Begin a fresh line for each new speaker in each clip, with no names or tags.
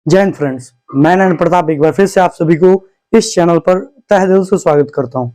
जय हिंद फ्रेंड्स, मैं नयन प्रताप एक बार फिर से आप सभी को इस चैनल पर तहे दिल से स्वागत करता हूं।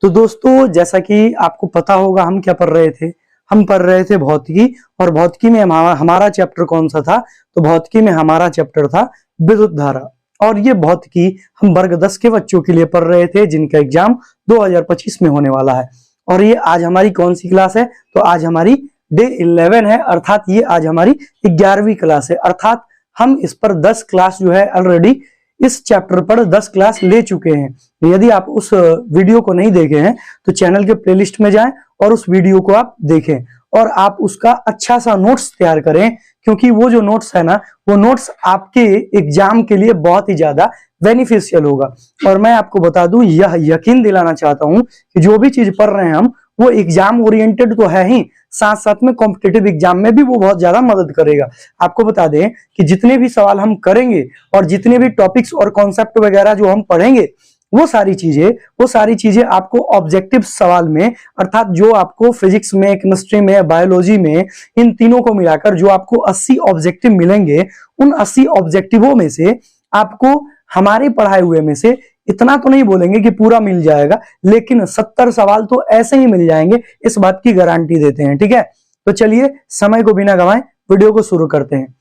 तो दोस्तों, जैसा कि आपको पता होगा हम क्या पढ़ रहे थे। हम पढ़ रहे थे भौतिकी, और भौतिकी में हमारा चैप्टर कौन सा था? तो भौतिकी में हमारा चैप्टर था विद्युत धारा। और ये भौतिकी हम वर्ग 10 के बच्चों के लिए पढ़ रहे थे, जिनका एग्जाम 2025 में होने वाला है। और ये आज हमारी कौन सी क्लास है? तो आज हमारी डे 11 है, अर्थात ये आज हमारी 11वीं क्लास है। अर्थात हम इस पर 10 क्लास जो है ऑलरेडी इस चैप्टर पर 10 क्लास ले चुके हैं। यदि आप उस वीडियो को नहीं देखे हैं तो चैनल के प्लेलिस्ट में जाएं और उस वीडियो को आप देखें और आप उसका अच्छा सा नोट्स तैयार करें, क्योंकि वो जो नोट्स है ना, वो नोट्स आपके एग्जाम के लिए बहुत ही ज्यादा बेनिफिशियल होगा। और मैं आपको बता दूं, यह यकीन दिलाना चाहता हूं कि जो भी चीज पढ़ रहे हैं हम, वो एग्जाम ओरिएंटेड तो है ही, साथ साथ में कॉम्पिटिटिव एग्जाम में भी वो बहुत ज्यादा मदद करेगा। आपको बता दें कि जितने भी सवाल हम करेंगे और जितने भी टॉपिक्स और कॉन्सेप्ट वगैरह जो हम पढ़ेंगे, वो सारी चीजें आपको ऑब्जेक्टिव सवाल में, अर्थात जो आपको फिजिक्स में, केमिस्ट्री में, बायोलॉजी में, इन तीनों को मिलाकर जो आपको 80 ऑब्जेक्टिव मिलेंगे, उन 80 ऑब्जेक्टिवों में से आपको हमारे पढ़ाए हुए में से इतना तो नहीं बोलेंगे कि पूरा मिल जाएगा, लेकिन 70 सवाल तो ऐसे ही मिल जाएंगे, इस बात की गारंटी देते हैं। ठीक है, तो चलिए समय को बिना गवाएं वीडियो को शुरू करते हैं।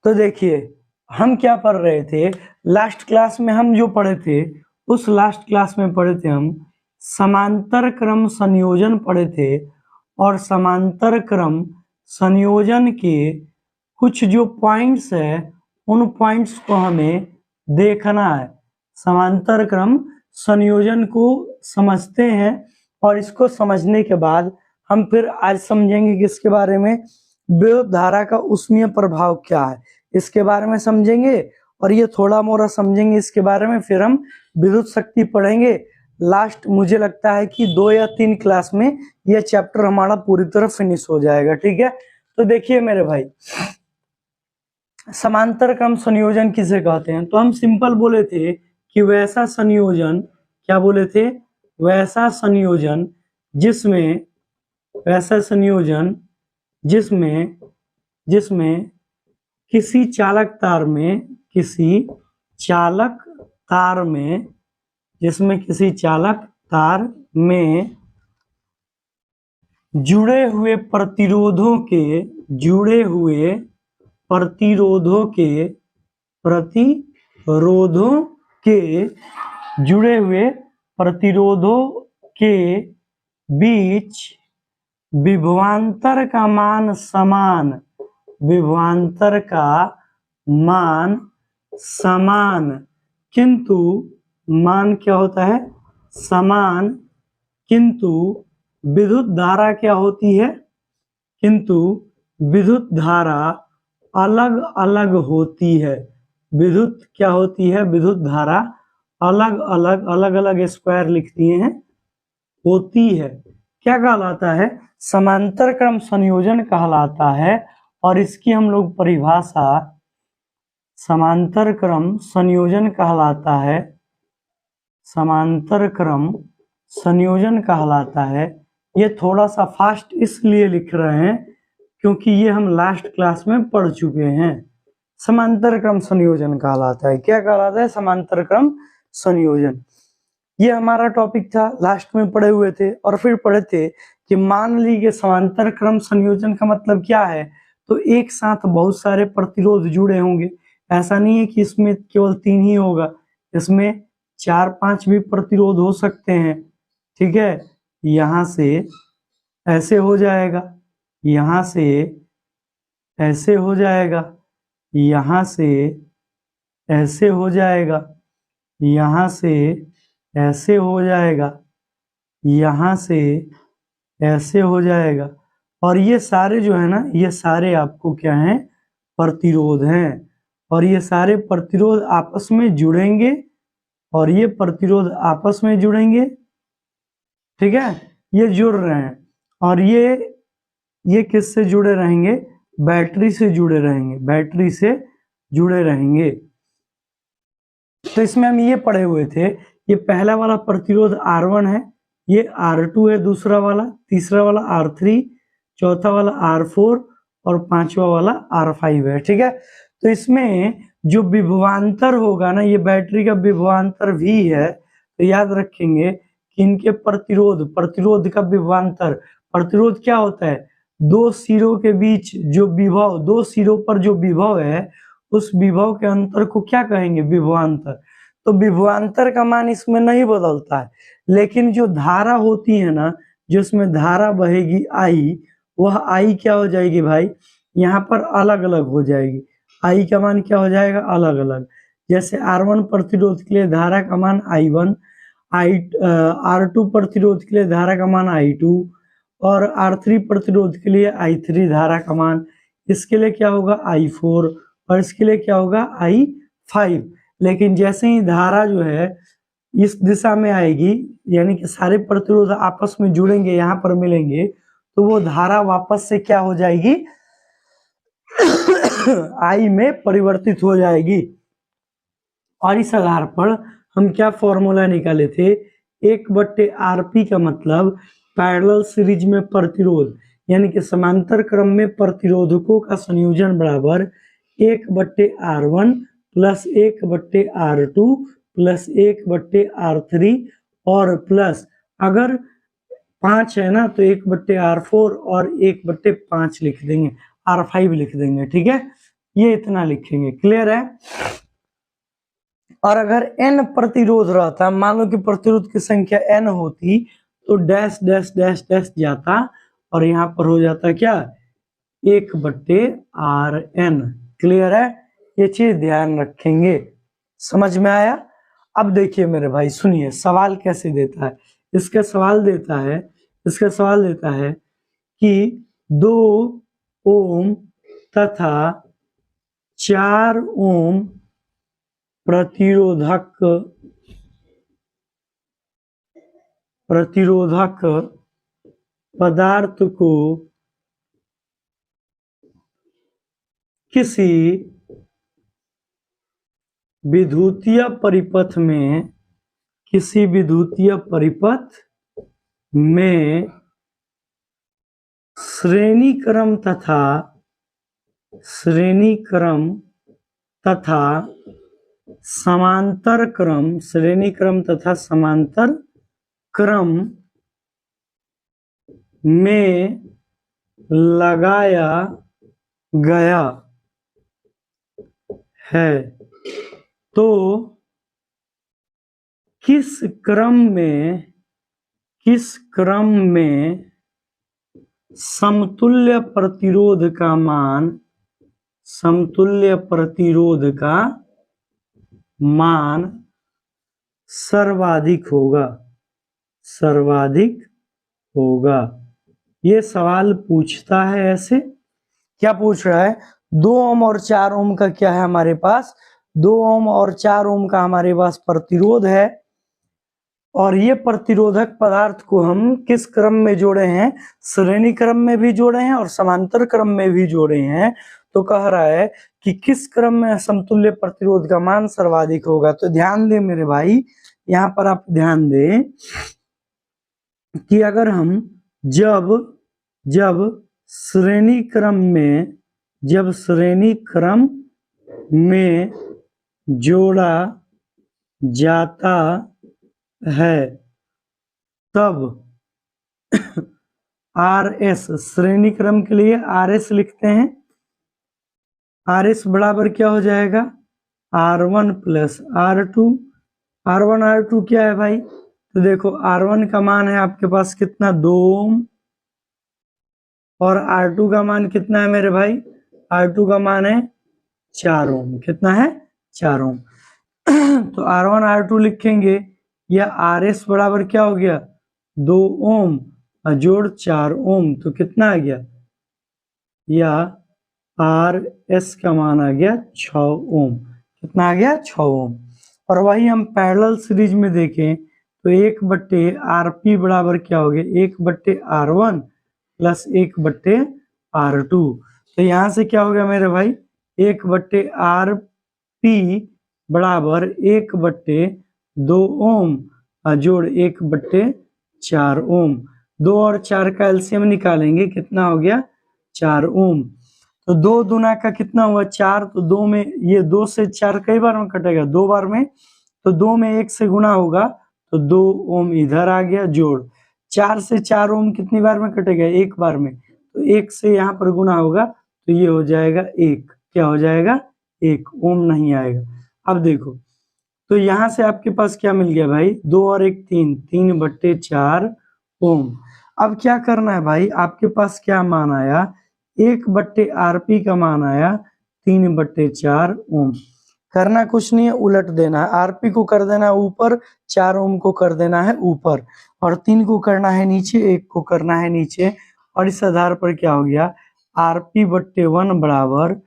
तो देखिए, हम क्या पढ़ रहे थे लास्ट क्लास में? हम जो पढ़े थे, उस लास्ट क्लास में पढ़े थे हम समांतर क्रम संयोजन पढ़े थे। और समांतर क्रम संयोजन के कुछ जो पॉइंट्स है, उन पॉइंट्स को हमें देखना है। समांतर क्रम संयोजन को समझते हैं, और इसको समझने के बाद हम फिर आज समझेंगे कि इसके बारे में विद्युत धारा का ऊष्मीय प्रभाव क्या है, इसके बारे में समझेंगे। और ये थोड़ा मोड़ा समझेंगे इसके बारे में, फिर हम विद्युत शक्ति पढ़ेंगे। लास्ट मुझे लगता है कि 2 या 3 क्लास में यह चैप्टर हमारा पूरी तरह फिनिश हो जाएगा। ठीक है, तो देखिए मेरे भाई, समांतर क्रम संयोजन किसे कहते हैं? तो हम सिंपल बोले थे कि वैसा संयोजन, क्या बोले थे? वैसा संयोजन जिसमें किसी चालक तार में जुड़े हुए प्रतिरोधों के बीच विभवांतर का मान समान, किंतु मान क्या होता है? समान। किंतु विद्युत धारा क्या होती है? किंतु विद्युत धारा अलग अलग होती है। विद्युत क्या होती है? विद्युत धारा अलग अलग स्क्वायर लिख दिए हैं, होती है। क्या कहलाता है? समांतर क्रम संयोजन कहलाता है। और इसकी हम लोग परिभाषा, समांतर क्रम संयोजन कहलाता है। ये थोड़ा सा फास्ट इसलिए लिख रहे हैं क्योंकि ये हम लास्ट क्लास में पढ़ चुके हैं। समांतर क्रम संयोजन कहलाता है। क्या कहलाता है? समांतर क्रम संयोजन। ये हमारा टॉपिक था, लास्ट में पढ़े हुए थे। और फिर पढ़े थे कि मान लीजिए समांतर क्रम संयोजन का मतलब क्या है? तो एक साथ बहुत सारे प्रतिरोध जुड़े होंगे। ऐसा नहीं है कि इसमें केवल 3 ही होगा, इसमें 4-5 भी प्रतिरोध हो सकते हैं। ठीक है, यहां से ऐसे हो जाएगा, यहां से ऐसे हो जाएगा, यहां से ऐसे हो जाएगा, यहां से ऐसे हो जाएगा, यहां से ऐसे हो जाएगा। और ये सारे जो है ना, ये सारे आपको क्या हैं? प्रतिरोध हैं। और ये सारे प्रतिरोध आपस में जुड़ेंगे, और ये प्रतिरोध आपस में जुड़ेंगे। ठीक है, ये जुड़ रहे हैं। और ये किससे जुड़े रहेंगे? बैटरी से जुड़े रहेंगे। तो इसमें हम ये पढ़े हुए थे, ये पहला वाला प्रतिरोध R1 है, ये R2 है, दूसरा वाला, तीसरा वाला R3, चौथा वाला R4 और पांचवा वाला R5 है। ठीक है, तो इसमें जो विभवांतर होगा ना, ये बैटरी का विभवांतर V है, तो याद रखेंगे कि इनके प्रतिरोध का विभवांतर, प्रतिरोध क्या होता है, दो सिरों के बीच जो विभव, दो सिरों पर जो विभव है उस विभव के अंतर को क्या कहेंगे, विभवांतर। तो विभवांतर का मान इसमें नहीं बदलता है, लेकिन जो धारा होती है ना, जो इसमें धारा बहेगी I, वह I क्या हो जाएगी भाई, यहाँ पर अलग अलग हो जाएगी। I का मान क्या हो जाएगा, अलग अलग। जैसे R1 प्रतिरोध के लिए धारा का मान I1, R2 प्रतिरोध के लिए धारा का मान I2 और R3 प्रतिरोध के लिए I3 धारा का मान, इसके लिए क्या होगा I4 और इसके लिए क्या होगा I5। लेकिन जैसे ही धारा जो है इस दिशा में आएगी, यानी कि सारे प्रतिरोध आपस में जुड़ेंगे, यहाँ पर मिलेंगे, तो वो धारा वापस से क्या हो जाएगी I में परिवर्तित हो जाएगी। और इस आधार पर हम क्या फॉर्मूला निकाले थे, 1/RP का मतलब पैरेलल सीरीज में प्रतिरोध, यानी कि समांतर क्रम में प्रतिरोधकों का संयोजन बराबर 1/R1 plus 1/R2 plus 1/R3 और प्लस अगर 5 है ना तो 1/R4 और 1/5 लिख देंगे, R5 लिख देंगे, ठीक है, ये इतना लिखेंगे, क्लियर है। और अगर n प्रतिरोध रहता, मान लो कि प्रतिरोध की संख्या n होती तो डैश डैश डैश डैश जाता और यहाँ पर हो जाता क्या 1/Rn, क्लियर है, ये चीज ध्यान रखेंगे, समझ में आया। अब देखिए मेरे भाई सुनिए सवाल कैसे देता है, इसका सवाल देता है कि 2 ओम तथा 4 ओम प्रतिरोधक पदार्थ को किसी विद्युतीय परिपथ में श्रेणी क्रम तथा समांतर क्रम में लगाया गया है, तो किस क्रम में समतुल्य प्रतिरोध का मान सर्वाधिक होगा। ये सवाल पूछता है ऐसे, क्या पूछ रहा है, 2 ओम और 4 ओम का क्या है हमारे पास, 2 ओम और 4 ओम का हमारे पास प्रतिरोध है और ये प्रतिरोधक पदार्थ को हम किस क्रम में जोड़े हैं, श्रेणी क्रम में भी जोड़े हैं और समांतर क्रम में भी जोड़े हैं। तो कह रहा है कि किस क्रम में समतुल्य प्रतिरोध का मान सर्वाधिक होगा। तो ध्यान दें मेरे भाई, यहाँ पर आप ध्यान दें कि अगर हम जब श्रेणी क्रम में जोड़ा जाता है तब RS, श्रेणी क्रम के लिए RS लिखते हैं, RS बराबर क्या हो जाएगा R1 plus R2। R1 R2 क्या है भाई, तो देखो R1 का मान है आपके पास कितना 2 ओम और R2 का मान कितना है मेरे भाई, R2 का मान है 4 ओम, कितना है 4 ओम। तो R1 R2 लिखेंगे, या RS बराबर क्या हो गया 2 ओम जोड़ 4 ओम, तो कितना आ गया, या RS का मान आ गया 6 ओम, कितना आ गया 6 ओम। और वही हम पैरेलल सीरीज में देखें तो 1/RP बराबर क्या हो गया 1/R1 प्लस 1/R2। तो यहाँ से क्या हो गया मेरे भाई 1/RP बराबर 1/2 ओम जोड़ 1/4 ओम। 2 और 4 का एलसीएम निकालेंगे, कितना हो गया 4 ओम। तो 2 दूना का कितना हुआ 4, तो 2 में ये 2 से 4 कई बार में कटेगा 2 बार में, तो 2 में 1 से गुना होगा तो 2 ओम इधर आ गया जोड़। 4 से 4 ओम कितनी बार में कटेगा 1 बार में, तो 1 से यहाँ पर गुना होगा तो ये हो जाएगा 1, क्या हो जाएगा 1 ओम नहीं आएगा। अब देखो तो यहाँ से आपके पास क्या मिल गया भाई 2 और 1 3, 3/4 ओम। अब क्या करना है भाई, आपके पास क्या मान आया 1/RP का मान आया 3/4 ओम। करना कुछ नहीं है, उलट देना है, आरपी को कर देना है ऊपर, 4 ओम को कर देना है ऊपर, और 3 को करना है नीचे, 1 को करना है नीचे। और इस आधार पर क्या हो गया RP/1 बराबर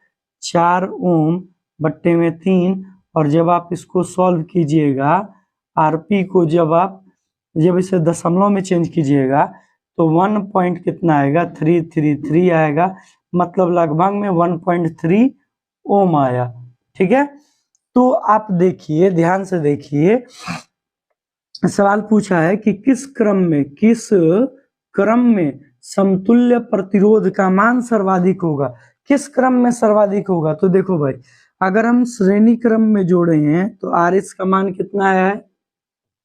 4 ओम बट्टे में 3। और जब आप इसको सॉल्व कीजिएगा आरपी को जब इसे दशमलव में चेंज कीजिएगा तो 1 पॉइंट कितना आएगा 333 आएगा, मतलब लगभग में 1.3 ओम आया। ठीक है, तो आप देखिए ध्यान से देखिए, सवाल पूछा है कि किस क्रम में समतुल्य प्रतिरोध का मान सर्वाधिक होगा, किस क्रम में सर्वाधिक होगा। तो देखो भाई अगर हम श्रेणी क्रम में जोड़े हैं तो RS का मान कितना आया है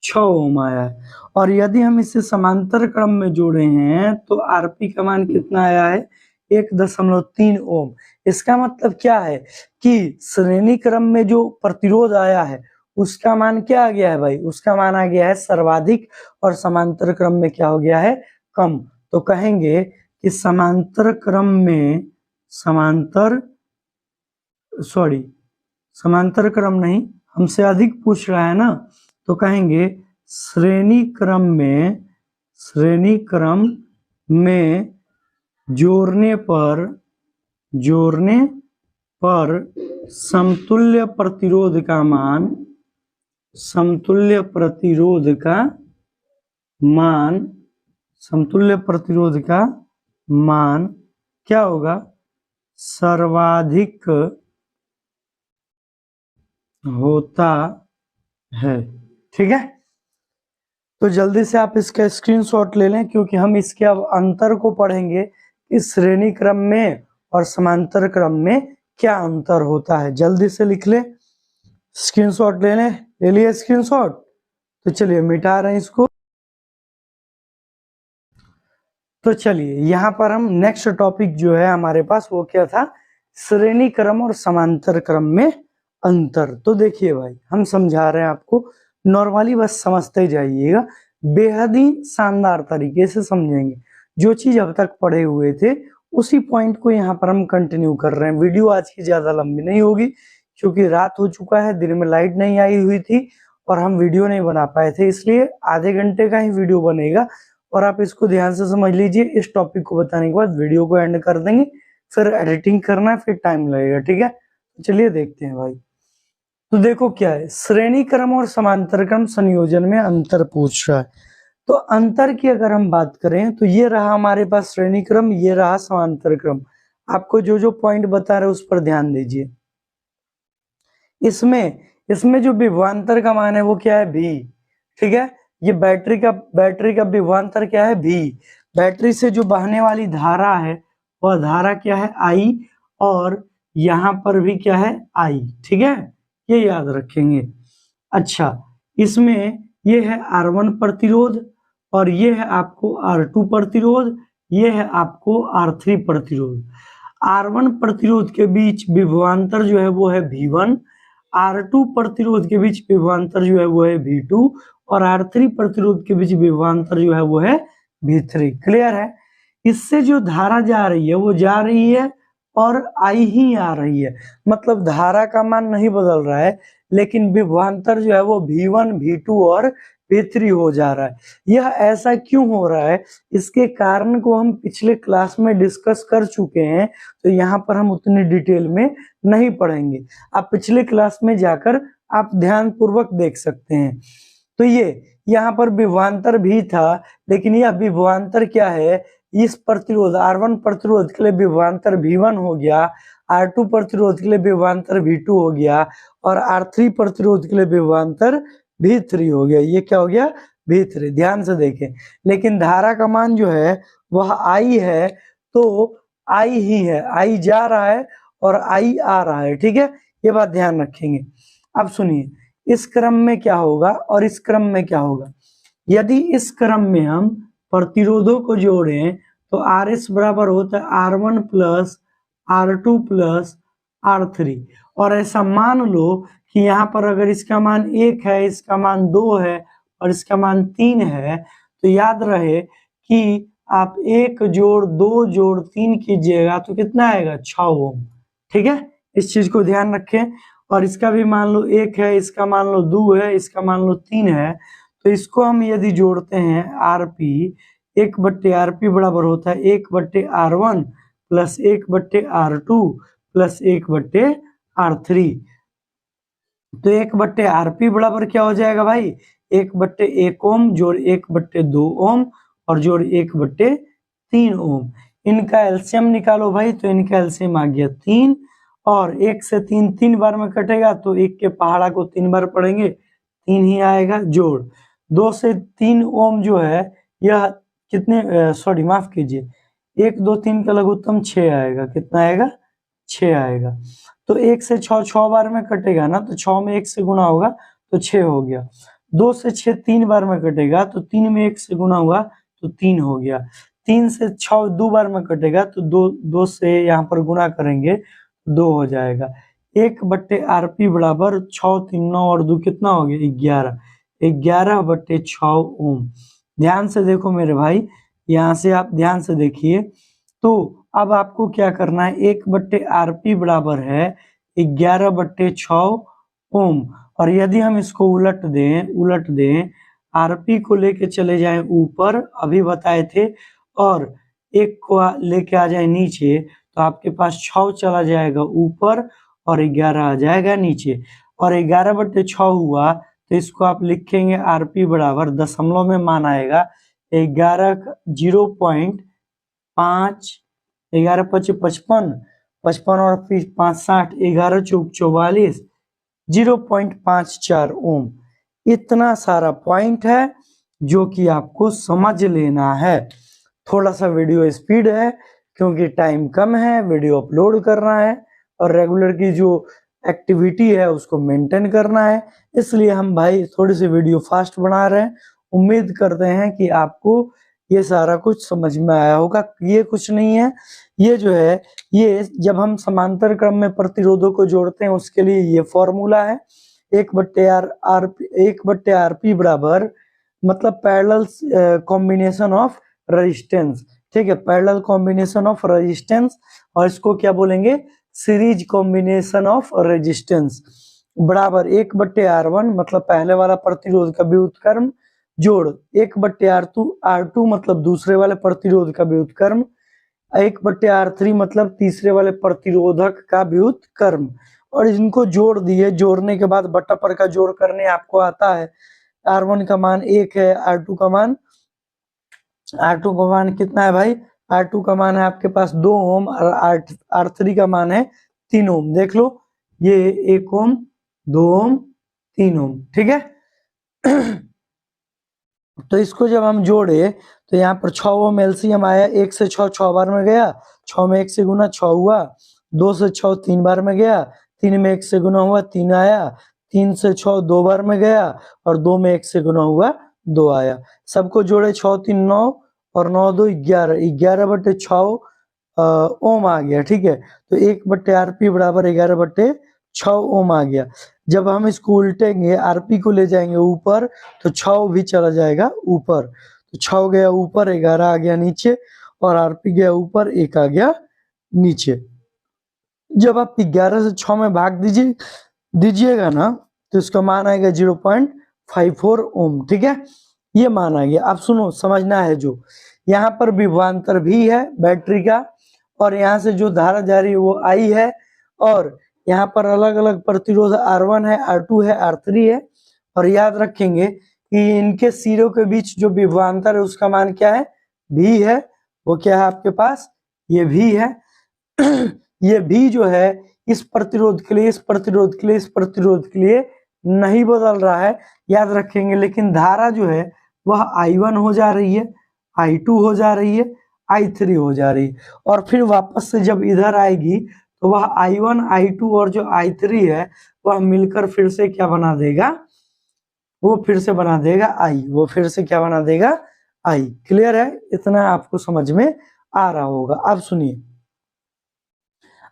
6 ओम आया है, और यदि हम इसे समांतर क्रम में जोड़े हैं तो RP का मान कितना आया है 1.3 ओम। इसका मतलब क्या है कि श्रेणी क्रम में जो प्रतिरोध आया है उसका मान क्या आ गया है भाई, उसका मान आ गया है सर्वाधिक, और समांतर क्रम में क्या हो गया है कम। तो कहेंगे कि समांतर क्रम नहीं, हमसे अधिक पूछ रहा है ना, तो कहेंगे श्रेणी क्रम में जोड़ने पर समतुल्य प्रतिरोध का मान क्या होगा सर्वाधिक होता है। ठीक है, तो जल्दी से आप इसका स्क्रीनशॉट ले लें, क्योंकि हम इसके अब अंतर को पढ़ेंगे इस श्रेणी क्रम में और समांतर क्रम में क्या अंतर होता है। जल्दी से लिख ले, स्क्रीनशॉट ले लें, ले लिया स्क्रीनशॉट। तो चलिए मिटा रहे हैं इसको। तो चलिए यहाँ पर हम नेक्स्ट टॉपिक जो है हमारे पास वो क्या था, श्रेणी क्रम और समांतर क्रम में अंतर। तो देखिए भाई हम समझा रहे हैं आपको, नॉर्मली बस समझते जाइएगा, बेहद ही शानदार तरीके से समझेंगे। जो चीज अब तक पढ़े हुए थे उसी पॉइंट को यहाँ पर हम कंटिन्यू कर रहे हैं। वीडियो आज की ज्यादा लंबी नहीं होगी क्योंकि रात हो चुका है, दिन में लाइट नहीं आई हुई थी और हम वीडियो नहीं बना पाए थे, इसलिए आधे घंटे का ही वीडियो बनेगा। और आप इसको ध्यान से समझ लीजिए, इस टॉपिक को बताने के बाद वीडियो को एंड कर देंगे, फिर एडिटिंग करना है, फिर टाइम लगेगा। ठीक है, चलिए देखते हैं भाई। तो देखो क्या है, श्रेणी क्रम और समांतर क्रम संयोजन में अंतर पूछ रहा है। तो अंतर की अगर हम बात करें तो ये रहा हमारे पास श्रेणी क्रम, ये रहा समांतर क्रम। आपको जो जो पॉइंट बता रहे उस पर ध्यान दीजिए। इसमें जो विभवांतर का मान है वो क्या है भी। ठीक है, ये बैटरी का विभवांतर क्या है भी। बैटरी से जो बहने वाली धारा है वह धारा क्या है I, और यहाँ पर भी क्या है I। ठीक है, ये याद रखेंगे। अच्छा, इसमें ये है R1 प्रतिरोध, और ये है आपको R2 प्रतिरोध, ये है आपको R3 प्रतिरोध। R1 प्रतिरोध के बीच विभवांतर जो है वो है V1, R2 प्रतिरोध के बीच विभवांतर जो है वो है V2, और R3 प्रतिरोध के बीच विभवांतर जो है वो है V3। क्लियर है, इससे जो धारा जा रही है वो जा रही है और I ही आ रही है, मतलब धारा का मान नहीं बदल रहा है, लेकिन विभवांतर जो है वो V1, V2 और V3 हो जा रहा है। यह ऐसा क्यों हो रहा है, इसके कारण को हम पिछले क्लास में डिस्कस कर चुके हैं, तो यहाँ पर हम उतनी डिटेल में नहीं पढ़ेंगे। आप पिछले क्लास में जाकर आप ध्यान पूर्वक देख सकते हैं। तो ये यहाँ पर विभवांतर भी था, लेकिन यह विभवांतर क्या है, इस प्रतिरोध R1 प्रतिरोध के लिए विभवांतर V1 हो गया, R2 प्रतिरोध के लिए विभवांतर V2 हो गया, और R3 प्रतिरोध के लिए विभवांतर V3 हो गया। ये क्या हो गया V3। ध्यान से देखें, लेकिन धारा का मान जो है वह I है, तो आई ही है, आई जा रहा है और आई आ रहा है, ठीक है, ये बात ध्यान रखेंगे। अब सुनिए इस क्रम में क्या होगा और इस क्रम में क्या होगा। यदि इस क्रम में हम प्रतिरोधों को जोड़ें तो आर एस बराबर होता है R1 plus R2 plus R3, और ऐसा मान लो कि यहाँ पर अगर इसका मान 1 है, इसका मान 2 है और इसका मान 3 है, तो याद रहे कि आप 1 जोड़ 2 जोड़ 3 कीजिएगा तो कितना आएगा 6 ओम, ठीक है, इस चीज को ध्यान रखें। और इसका भी मान लो 1 है, इसका मान लो 2 है, इसका मान लो 3 है, तो इसको हम यदि जोड़ते हैं RP, 1/RP बराबर होता है 1/R1 plus 1/R2 plus 1/R3। तो 1/RP बराबर क्या हो जाएगा भाई, 1/1 ओम जोड़ 1/2 ओम और जोड़ 1/3 ओम। इनका एलसीएम निकालो भाई, तो इनका एलसीएम आ गया 3, और 1 से 3 3 बार में कटेगा तो 1 के पहाड़ा को 3 बार पढ़ेंगे, 3 ही आएगा। जोड़ 2 से 3 ओम जो है यह कितने, सॉरी माफ कीजिए, 1 2 3 का लघुत्तम 6 आएगा, कितना आएगा 6 आएगा। तो 1 से 6 6 बार में कटेगा ना, तो 6 में 1 से गुना होगा तो 6 हो गया। 2 से 6 3 बार में कटेगा तो 3 में 1 से गुना हुआ तो 3 हो गया। 3 से 6 2 बार में कटेगा तो 2 से यहाँ पर गुना करेंगे 2 हो जाएगा। 1/RP बराबर 6 3 9 और 2 कितना हो गया 11, 11/6 ओम। ध्यान से देखो मेरे भाई, यहाँ से आप ध्यान से देखिए। तो अब आपको क्या करना है, 1/RP बराबर है 11/6 ओम, और यदि हम इसको उलट दें RP को लेके चले जाएं ऊपर, अभी बताए थे, और 1 को लेके आ जाए नीचे, तो आपके पास 6 चला जाएगा ऊपर और 11 आ जाएगा नीचे, और 11/6 हुआ तो इसको आप लिखेंगे RP बराबर, दशमलव में मान आएगा 11 0.5, 11 5 55, 55 और फिर 5 60, 11 चौक 44, 0.54 ओम। इतना सारा पॉइंट है जो कि आपको समझ लेना है। थोड़ा सा वीडियो स्पीड है क्योंकि टाइम कम है, वीडियो अपलोड करना है और रेगुलर की जो एक्टिविटी है उसको मेंटेन करना है, इसलिए हम भाई थोड़ी सी वीडियो फास्ट बना रहे हैं। उम्मीद करते हैं कि आपको ये सारा कुछ समझ में आया होगा। ये कुछ नहीं है, ये जो है ये जब हम समांतर क्रम में प्रतिरोधों को जोड़ते हैं उसके लिए ये फॉर्मूला है। 1/RP बराबर मतलब पैरेलल कॉम्बिनेशन ऑफ रेजिस्टेंस, ठीक है, पैरेलल कॉम्बिनेशन ऑफ रेजिस्टेंस, और इसको क्या बोलेंगे, सीरीज कॉम्बिनेशन ऑफ रेजिस्टेंस, बराबर 1/R1 मतलब पहले वाला प्रतिरोध का व्युत्क्रम जोड़ 1/R2 मतलब दूसरे वाले प्रतिरोध का व्युत्क्रम, 1/R3 मतलब तीसरे वाले प्रतिरोधक का व्युत्क्रम, और इनको जोड़ दिए। जोड़ने के बाद बट्टा पर का जोड़ करने आपको आता है। R1 का मान 1 है, R2 का मान कितना है भाई, R2 का मान है आपके पास 2 ओम और R3 का मान है 3 ओम। देख लो ये 1 ओम 2 ओम 3 ओम, ठीक है। तो इसको जब हम जोड़े तो यहाँ पर 6 ओम एलसीएम आया, 1 से 6 6 बार में गया, 6 में 1 से गुना 6 हुआ, 2 से 6 3 बार में गया, 3 में 1 से गुना हुआ 3 आया, 3 से 6 2 बार में गया और 2 में 1 से गुना हुआ 2 आया। सबको जोड़े 6 3 9 और 9 2 11, 11/6 ओम आ गया, ठीक है। तो 1/RP बराबर 11/6 ओम आ गया। जब हम इसको उल्टेंगे RP को ले जाएंगे ऊपर तो 6 भी चला जाएगा ऊपर, तो 6 गया ऊपर, 11 आ गया नीचे, और RP गया ऊपर, 1 आ गया नीचे। जब आप 11 से 6 में भाग दीजिएगा ना तो इसका मान आएगा 0.54 ओम, ठीक है, ये मान आ गया। अब सुनो, समझना है, जो यहाँ पर विभवांतर भी है बैटरी का, और यहाँ से जो धारा जा रही है वो I है, और यहाँ पर अलग अलग प्रतिरोध R1 है, R2 है, R3 है, और याद रखेंगे कि इनके सिरों के बीच जो विभवांतर है उसका मान क्या है, V है। वो क्या है आपके पास, ये V है। ये V जो है इस प्रतिरोध के लिए, इस प्रतिरोध के लिए, इस प्रतिरोध के लिए नहीं बदल रहा है, याद रखेंगे। लेकिन धारा जो है वह I1 हो जा रही है, I2 हो जा रही है, I3 हो जा रही, और फिर वापस से जब इधर आएगी तो वह I1 I2 और जो I3 है वह मिलकर फिर से क्या बना देगा, वो फिर से बना देगा I, वो फिर से क्या बना देगा I। क्लियर है, इतना आपको समझ में आ रहा होगा। अब सुनिए,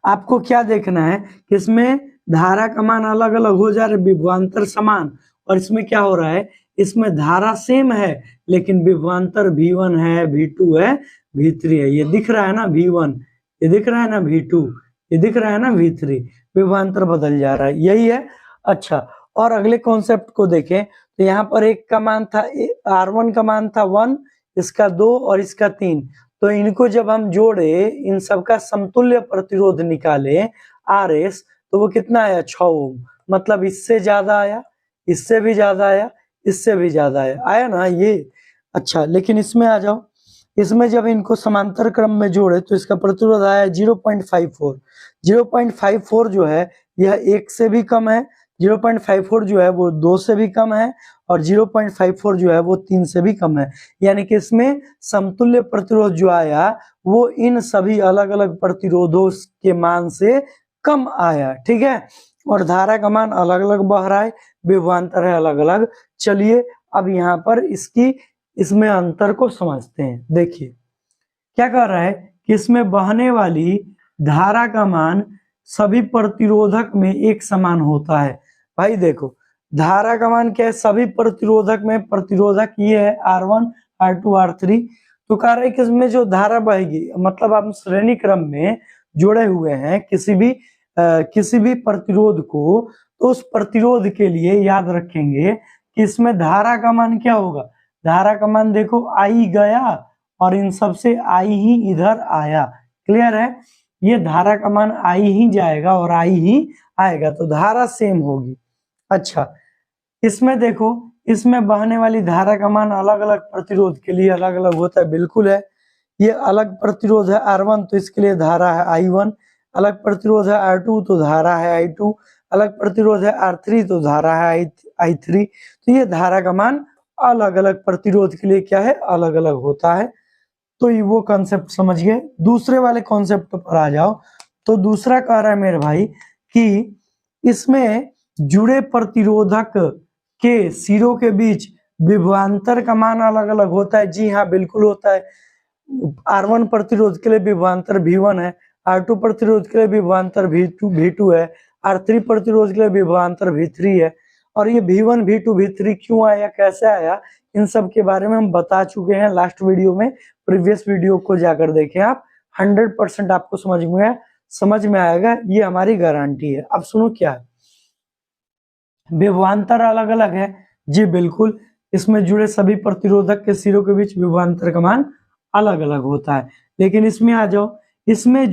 आपको क्या देखना है कि इसमें धारा का मान अलग अलग हो जा रहा है, विभवांतर समान, और इसमें क्या हो रहा है, इसमें धारा सेम है लेकिन विभवांतर V1 है, V2 है, V3 है। ये दिख रहा है ना V1, ये दिख रहा है ना V2, ये दिख रहा है ना V3, विभवांतर बदल जा रहा है, यही है। अच्छा, और अगले कॉन्सेप्ट को देखें तो यहाँ पर एक का मान था R1 का मान था 1, इसका 2 और इसका 3, तो इनको जब हम जोड़े, इन सबका समतुल्य प्रतिरोध निकाले RS, तो वो कितना आया 6 ओम, मतलब इससे ज्यादा आया, इससे भी ज्यादा आया, इससे भी ज्यादा आया ना ये। अच्छा, लेकिन इसमें आ जाओ, इसमें जब इनको समांतर क्रम में जोड़े तो इसका प्रतिरोध आया 0.54। 0.54 जो है यह 1 से भी कम है, 0.54 जो है वो 2 से भी कम है, और 0.54 जो है वो 3 से भी कम है। यानी कि इसमें समतुल्य प्रतिरोध जो आया वो इन सभी अलग अलग प्रतिरोधों के मान से कम आया, ठीक है। और धारा का मान अलग अलग बह रहा है, विभवांतर है अलग अलग। चलिए अब यहाँ पर इसमें अंतर को समझते हैं। देखिए क्या कर रहा है कि इसमें बहने वाली धारा का मान सभी प्रतिरोधक में एक समान होता है। भाई देखो, धारा का मान क्या है, सभी प्रतिरोधक में, प्रतिरोधक ये है R1 R2 R3, तो कह रहे हैं कि इसमें जो धारा बहेगी, मतलब हम श्रेणी क्रम में जुड़े हुए हैं किसी भी प्रतिरोध को, तो उस प्रतिरोध के लिए याद रखेंगे कि इसमें धारा का मान क्या होगा, धारा का मान देखो I गया और इन सब से I ही इधर आया। क्लियर है, ये धारा का मान I ही जाएगा और I ही आएगा, तो धारा सेम होगी। अच्छा, इसमें देखो, इसमें बहने वाली धारा का मान अलग अलग प्रतिरोध के लिए अलग अलग होता है, बिल्कुल है। ये अलग प्रतिरोध है R1, तो इसके लिए धारा है I1, अलग प्रतिरोध है R2 तो धारा है I2, अलग प्रतिरोध है R3 तो धारा है I3। तो ये धारा का मान अलग अलग प्रतिरोध के लिए क्या है, अलग अलग होता है। तो ये वो कॉन्सेप्ट समझ गए। दूसरे वाले कॉन्सेप्ट पर आ जाओ, तो दूसरा कह रहा है मेरे भाई कि इसमें जुड़े प्रतिरोधक के सिरों के बीच विभवांतर का मान अलग अलग होता है। जी हाँ, बिल्कुल होता है। R1 प्रतिरोध के लिए विभवांतर V1 है, R2 प्रतिरोध के लिए विभवांतर V2 है, R3 प्रतिरोध के लिए विभवांतर V3 है। और ये V1 V2 V3 क्यों आया, कैसे आया, इन सब के बारे में हम बता चुके हैं लास्ट वीडियो में। प्रीवियस वीडियो को जाकर देखें आप, 100% आपको समझ में आएगा, ये हमारी गारंटी है। अब सुनो क्या है, विभवांतर अलग अलग है। जी बिल्कुल, इसमें जुड़े सभी प्रतिरोधक के सिरों के बीच विभवांतर का मान अलग अलग होता है। लेकिन इसमें आ जाओ, इसमें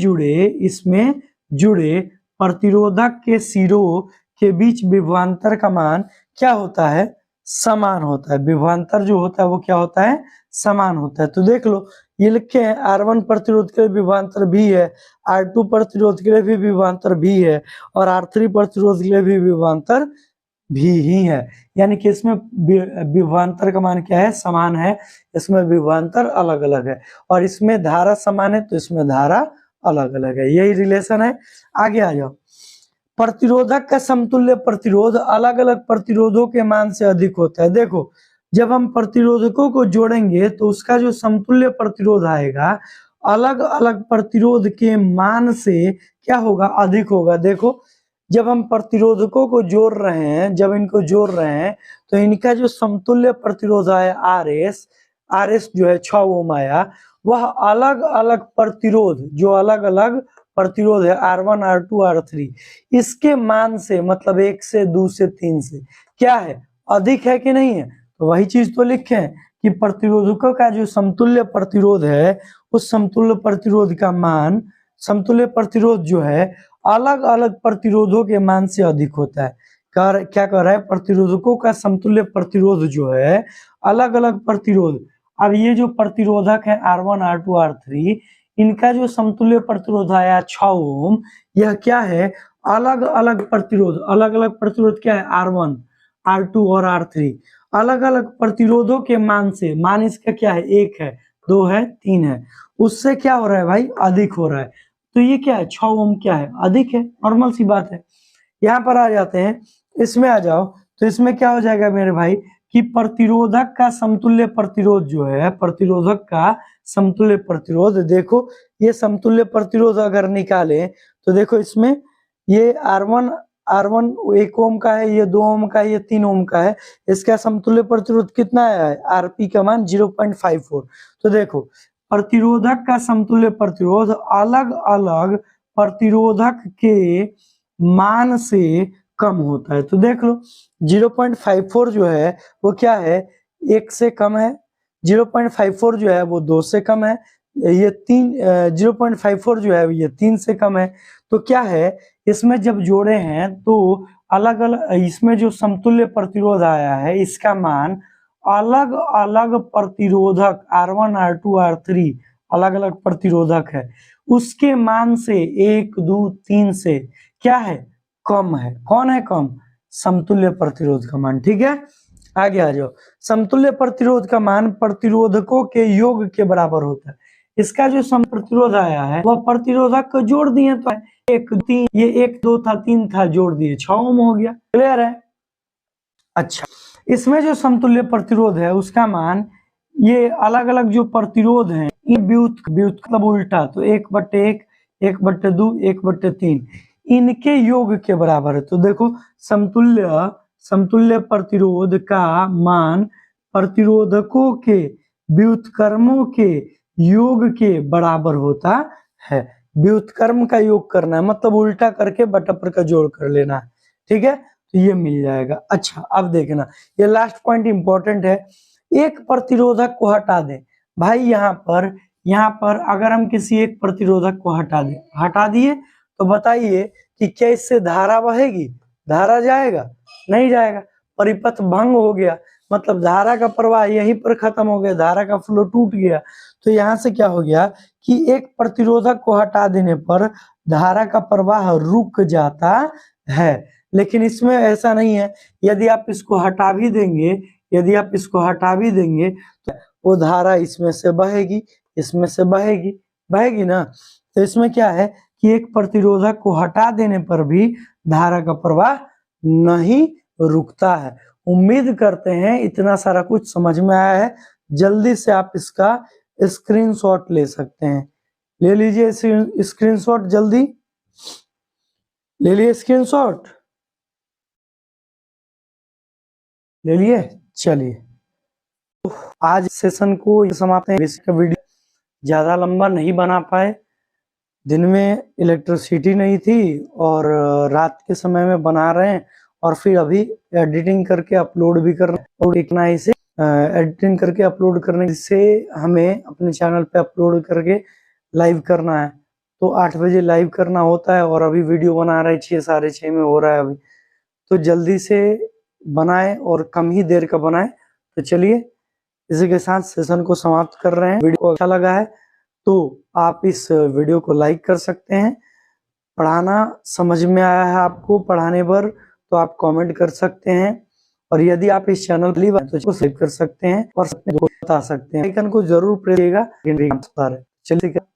जुड़े प्रतिरोधक के सिरों के बीच विभवांतर का मान क्या होता है, समान होता है। विभवांतर जो होता है वो क्या होता है, समान होता है। तो देख लो, ये लिखे हैं R1 प्रतिरोध के लिए विभवांतर भी है, R2 प्रतिरोध के लिए भी विभवांतर भी है, और R3 प्रतिरोध के लिए भी विभवांतर भी ही है। यानी कि इसमें विभवांतर का मान क्या है, समान है, इसमें विभवांतर अलग अलग है। और इसमें धारा समान है तो इसमें धारा अलग अलग है, यही रिलेशन है। आगे आ जाओ, प्रतिरोधक का समतुल्य प्रतिरोध अलग अलग प्रतिरोधों के मान से अधिक होता है। देखो, जब हम प्रतिरोधकों को जोड़ेंगे तो उसका जो समतुल्य प्रतिरोध आएगा अलग अलग प्रतिरोध के मान से क्या होगा, अधिक होगा। देखो, जब हम प्रतिरोधकों को जोड़ रहे हैं, जब इनको जोड़ रहे हैं तो इनका जो समतुल्य प्रतिरोध आया RS जो है 6 ओम आया, वह अलग अलग प्रतिरोध, जो अलग अलग प्रतिरोध है R1 R2 R3, इसके मान से, मतलब 1 से 2 से 3 से क्या है, अधिक है कि नहीं है। तो वही चीज तो लिखे हैं कि प्रतिरोधकों का जो समतुल्य प्रतिरोध है, उस समतुल्य प्रतिरोध का मान, समतुल्य प्रतिरोध जो है अलग अलग प्रतिरोधों के मान से अधिक होता है। क्या कर रहा है, प्रतिरोधकों का समतुल्य प्रतिरोध जो है अलग अलग प्रतिरोध, अब ये जो प्रतिरोधक है R1 R2 R3, इनका जो समतुल्य प्रतिरोध आया 6 ओम, यह क्या है, अलग अलग प्रतिरोध। अलग अलग प्रतिरोध क्या है, R1 R2 और R3, अलग अलग प्रतिरोधों के मान से, मान इसका क्या है, 1 है, 2 है, 3 है, उससे क्या हो रहा है भाई, अधिक हो रहा है। तो ये क्या है, 6 ओम क्या है, अधिक है, नॉर्मल सी बात है। यहाँ पर आ जाते हैं, इसमें आ जाओ, तो इसमें क्या हो जाएगा मेरे भाई कि प्रतिरोधक का समतुल्य प्रतिरोध जो है, प्रतिरोधक का समतुल्य प्रतिरोध, देखो ये समतुल्य प्रतिरोध अगर निकाले तो देखो इसमें ये R1 1 ओम का है, ये 2 ओम का है, ये 3 ओम का है, इसका समतुल्य प्रतिरोध कितना है, आरपी का मान 0.54। तो देखो प्रतिरोधक का समतुल्य प्रतिरोध अलग अलग प्रतिरोधक के मान से कम होता है। तो देख लो 0.54 जो है वो क्या है, 1 से कम है, 0.54 जो है वो 2 से कम है, ये 0.54 जो है ये 3 से कम है। तो क्या है, इसमें जब जोड़े हैं तो अलग अलग, इसमें जो समतुल्य प्रतिरोध आया है इसका मान अलग अलग प्रतिरोधक R1 R2 R3 अलग अलग प्रतिरोधक है, उसके मान से 1 2 3 से क्या है, कम है। कौन है कम, समतुल्य प्रतिरोध का मान। ठीक है, आगे आ जाओ। समतुल्य प्रतिरोध का मान प्रतिरोधकों के योग के बराबर होता है। इसका जो सम प्रतिरोध आया है वह प्रतिरोधक को जोड़ दिए, तो 1 3, ये 1 2 था, 3 था, जोड़ दिए 6 ओम हो गया। क्लियर है। अच्छा, इसमें जो समतुल्य प्रतिरोध है उसका मान, ये अलग अलग जो प्रतिरोध हैं, ये व्युत्क्रम मतलब उल्टा, तो 1/1 1/2 1/3 इनके योग के बराबर है। तो देखो समतुल्य प्रतिरोध का मान प्रतिरोधकों के व्युत्क्रमों के योग के बराबर होता है। व्युत्क्रम का योग करना है, मतलब उल्टा करके बटा पर का जोड़ कर लेना है। ठीक है, तो ये मिल जाएगा। अच्छा, अब देखना, ये लास्ट पॉइंट इंपॉर्टेंट है। एक प्रतिरोधक को हटा दें भाई, यहाँ पर अगर हम किसी एक प्रतिरोधक को हटा दिए तो बताइए कि क्या इससे धारा बहेगी, धारा जाएगा, नहीं जाएगा, परिपथ भंग हो गया, मतलब धारा का प्रवाह यहीं पर खत्म हो गया, धारा का फ्लो टूट गया। तो यहाँ से क्या हो गया कि एक प्रतिरोधक को हटा देने पर धारा का प्रवाह रुक जाता है, लेकिन इसमें ऐसा नहीं है। यदि आप इसको हटा भी देंगे तो वो धारा इसमें से बहेगी, इसमें से बहेगी ना। तो इसमें क्या है कि एक प्रतिरोधक को हटा देने पर भी धारा का प्रवाह नहीं रुकता है। उम्मीद करते हैं इतना सारा कुछ समझ में आया है। जल्दी से आप इसका स्क्रीनशॉट ले सकते हैं, ले लीजिए स्क्रीनशॉट, जल्दी ले लिए स्क्रीनशॉट, ले लिए। चलिए, तो आज सेशन को समाप्त है। इसका वीडियो ज्यादा लंबा नहीं बना पाए, दिन में इलेक्ट्रिसिटी नहीं थी और रात के समय में बना रहे हैं, और फिर अभी एडिटिंग करके अपलोड भी कर रहे हैं। और इतना ही से एडिटिंग करके अपलोड करने से हमें अपने चैनल पे अपलोड करके लाइव करना है, तो 8 बजे लाइव करना होता है, और अभी वीडियो बना रहे 6 साढ़े 6 में हो रहा है अभी। तो जल्दी से बनाए और कम ही देर का बनाए। तो चलिए, इसी के साथ सेशन को समाप्त कर रहे हैं। वीडियो अच्छा लगा है तो आप इस वीडियो को लाइक कर सकते हैं। पढ़ाना समझ में आया है आपको, पढ़ाने पर तो आप कमेंट कर सकते हैं, और यदि आप इस चैनल पर तो सब्सक्राइब कर सकते हैं और बता सकते हैं। आइकन को जरूर प्रेस करिएगा। चलिए।